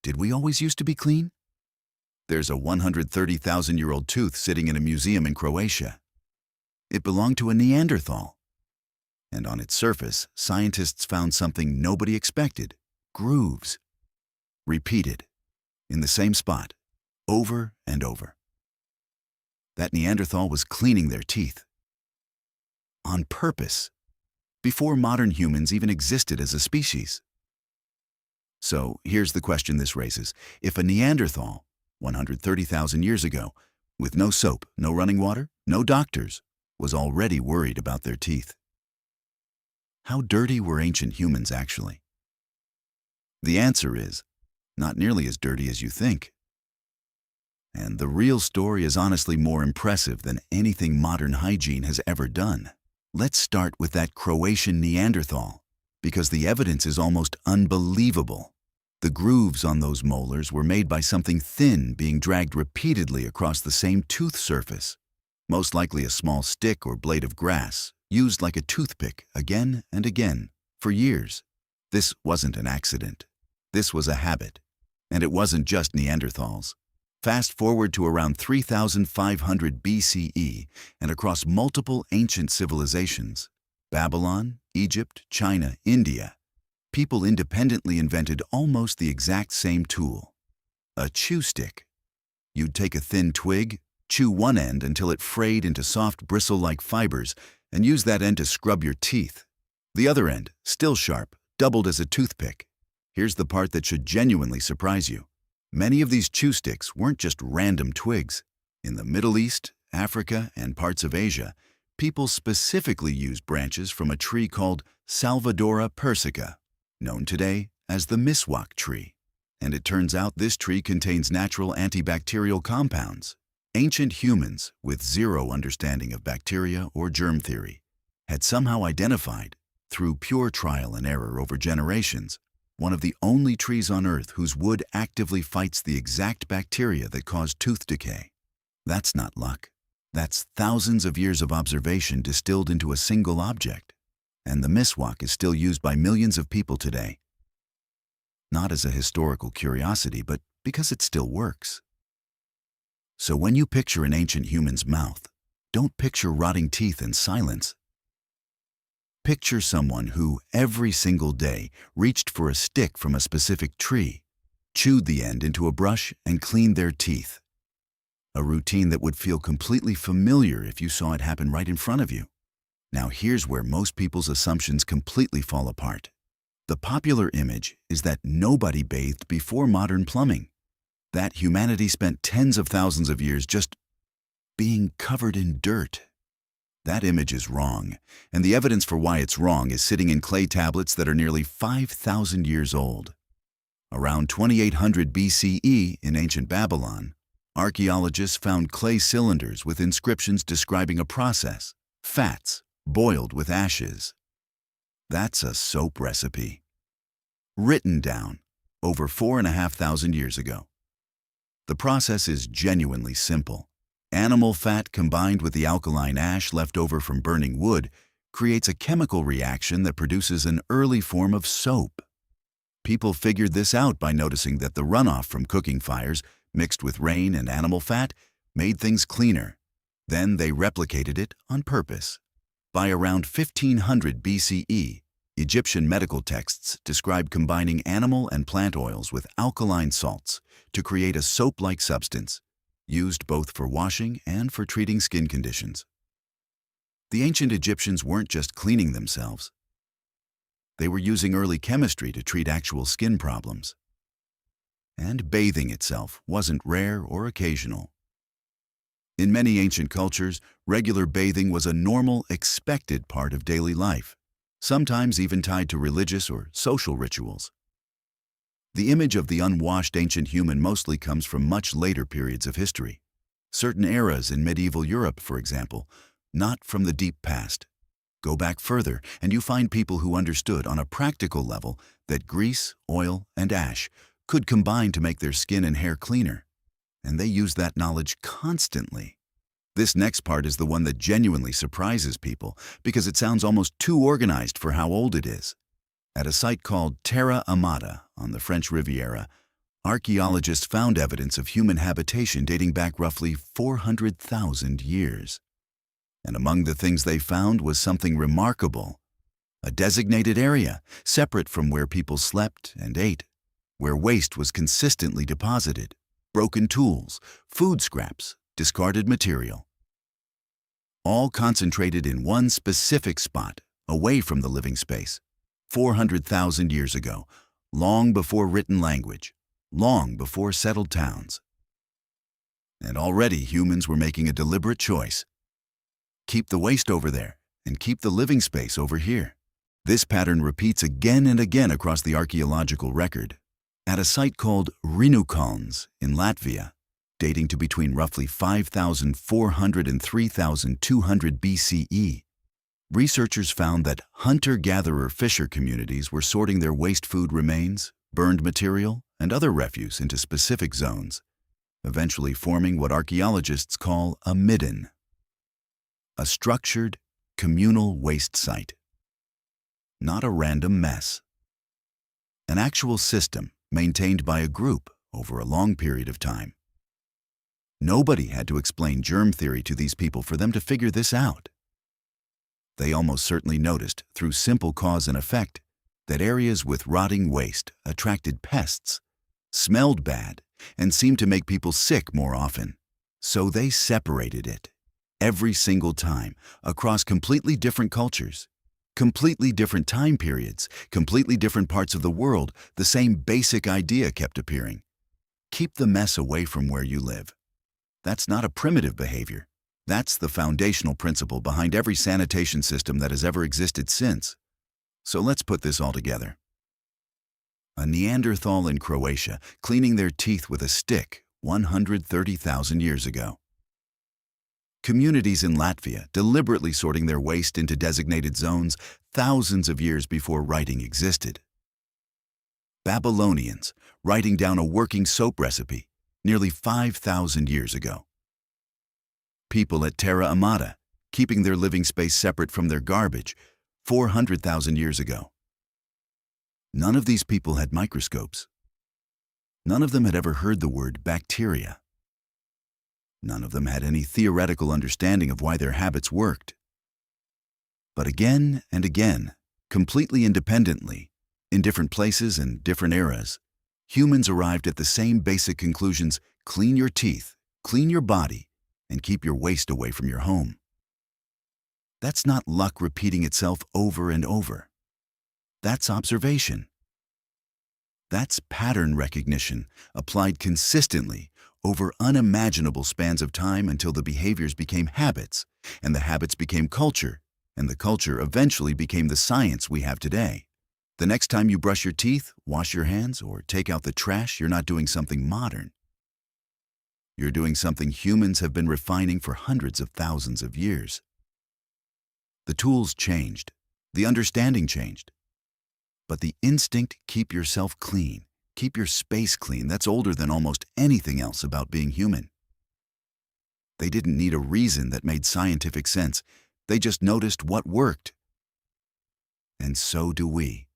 Did we always used to be clean? There's a 130,000-year-old tooth sitting in a museum in Croatia. It belonged to a Neanderthal. And on its surface, scientists found something nobody expected: grooves. Repeated, in the same spot, over and over. That Neanderthal was cleaning their teeth. On purpose, before modern humans even existed as a species. So here's the question this raises. If a Neanderthal, 130,000 years ago, with no soap, no running water, no doctors, was already worried about their teeth, how dirty were ancient humans actually? The answer is, not nearly as dirty as you think. And the real story is honestly more impressive than anything modern hygiene has ever done. Let's start with that Croatian Neanderthal, because the evidence is almost unbelievable. The grooves on those molars were made by something thin being dragged repeatedly across the same tooth surface, most likely a small stick or blade of grass, used like a toothpick again and again, for years. This wasn't an accident. This was a habit. And it wasn't just Neanderthals. Fast forward to around 3,500 BCE and across multiple ancient civilizations, Babylon, Egypt, China, India, people independently invented almost the exact same tool: a chew stick. You'd take a thin twig, chew one end until it frayed into soft bristle-like fibers, and use that end to scrub your teeth. The other end, still sharp, doubled as a toothpick. Here's the part that should genuinely surprise you. Many of these chew sticks weren't just random twigs. In the Middle East, Africa, and parts of Asia, people specifically used branches from a tree called Salvadora persica, known today as the miswak tree. And it turns out this tree contains natural antibacterial compounds. Ancient humans, with zero understanding of bacteria or germ theory, had somehow identified, through pure trial and error over generations, one of the only trees on Earth whose wood actively fights the exact bacteria that cause tooth decay. That's not luck. That's thousands of years of observation distilled into a single object. And the miswak is still used by millions of people today. Not as a historical curiosity, but because it still works. So when you picture an ancient human's mouth, don't picture rotting teeth and silence. Picture someone who, every single day, reached for a stick from a specific tree, chewed the end into a brush, and cleaned their teeth. A routine that would feel completely familiar if you saw it happen right in front of you. Now here's where most people's assumptions completely fall apart. The popular image is that nobody bathed before modern plumbing, that humanity spent tens of thousands of years just being covered in dirt. That image is wrong, and the evidence for why it's wrong is sitting in clay tablets that are nearly 5,000 years old. Around 2800 BCE in ancient Babylon, archaeologists found clay cylinders with inscriptions describing a process: fats boiled with ashes. That's a soap recipe. Written down over 4,500 years ago. The process is genuinely simple. Animal fat combined with the alkaline ash left over from burning wood creates a chemical reaction that produces an early form of soap. People figured this out by noticing that the runoff from cooking fires, mixed with rain and animal fat, made things cleaner. Then they replicated it on purpose. By around 1500 BCE, Egyptian medical texts describe combining animal and plant oils with alkaline salts to create a soap-like substance, used both for washing and for treating skin conditions. The ancient Egyptians weren't just cleaning themselves. They were using early chemistry to treat actual skin problems. And bathing itself wasn't rare or occasional. In many ancient cultures, regular bathing was a normal, expected part of daily life, sometimes even tied to religious or social rituals. The image of the unwashed ancient human mostly comes from much later periods of history. Certain eras in medieval Europe, for example, not from the deep past. Go back further, and you find people who understood on a practical level that grease, oil, and ash could combine to make their skin and hair cleaner. And they used that knowledge constantly. This next part is the one that genuinely surprises people because it sounds almost too organized for how old it is. At a site called Terra Amata on the French Riviera, archaeologists found evidence of human habitation dating back roughly 400,000 years. And among the things they found was something remarkable: a designated area, separate from where people slept and ate, where waste was consistently deposited, broken tools, food scraps, discarded material. All concentrated in one specific spot, away from the living space, 400,000 years ago, long before written language, long before settled towns. And already humans were making a deliberate choice. Keep the waste over there, and keep the living space over here. This pattern repeats again and again across the archaeological record. At a site called Neanderthals in Latvia, dating to between roughly 5,400 and 3,200 BCE, researchers found that hunter-gatherer-fisher communities were sorting their waste food remains, burned material, and other refuse into specific zones, eventually forming what archaeologists call a midden, a structured, communal waste site. Not a random mess. An actual system maintained by a group over a long period of time. Nobody had to explain germ theory to these people for them to figure this out. They almost certainly noticed, through simple cause and effect, that areas with rotting waste attracted pests, smelled bad, and seemed to make people sick more often. So they separated it, every single time, across completely different cultures, completely different time periods, completely different parts of the world. The same basic idea kept appearing. Keep the mess away from where you live. That's not a primitive behavior. That's the foundational principle behind every sanitation system that has ever existed since. So let's put this all together. A Neanderthal in Croatia cleaning their teeth with a stick 130,000 years ago. Communities in Latvia deliberately sorting their waste into designated zones thousands of years before writing existed. Babylonians writing down a working soap recipe nearly 5,000 years ago. People at Terra Amata keeping their living space separate from their garbage 400,000 years ago. None of these people had microscopes. None of them had ever heard the word bacteria. None of them had any theoretical understanding of why their habits worked. But again and again, completely independently, in different places and different eras, humans arrived at the same basic conclusions: clean your teeth, clean your body, and keep your waste away from your home. That's not luck repeating itself over and over. That's observation. That's pattern recognition applied consistently over unimaginable spans of time until the behaviors became habits, and the habits became culture, and the culture eventually became the science we have today. The next time you brush your teeth, wash your hands, or take out the trash, you're not doing something modern. You're doing something humans have been refining for hundreds of thousands of years. The tools changed, the understanding changed, but the instinct, keep yourself clean, keep your space clean, that's older than almost anything else about being human. They didn't need a reason that made scientific sense. They just noticed what worked. And so do we.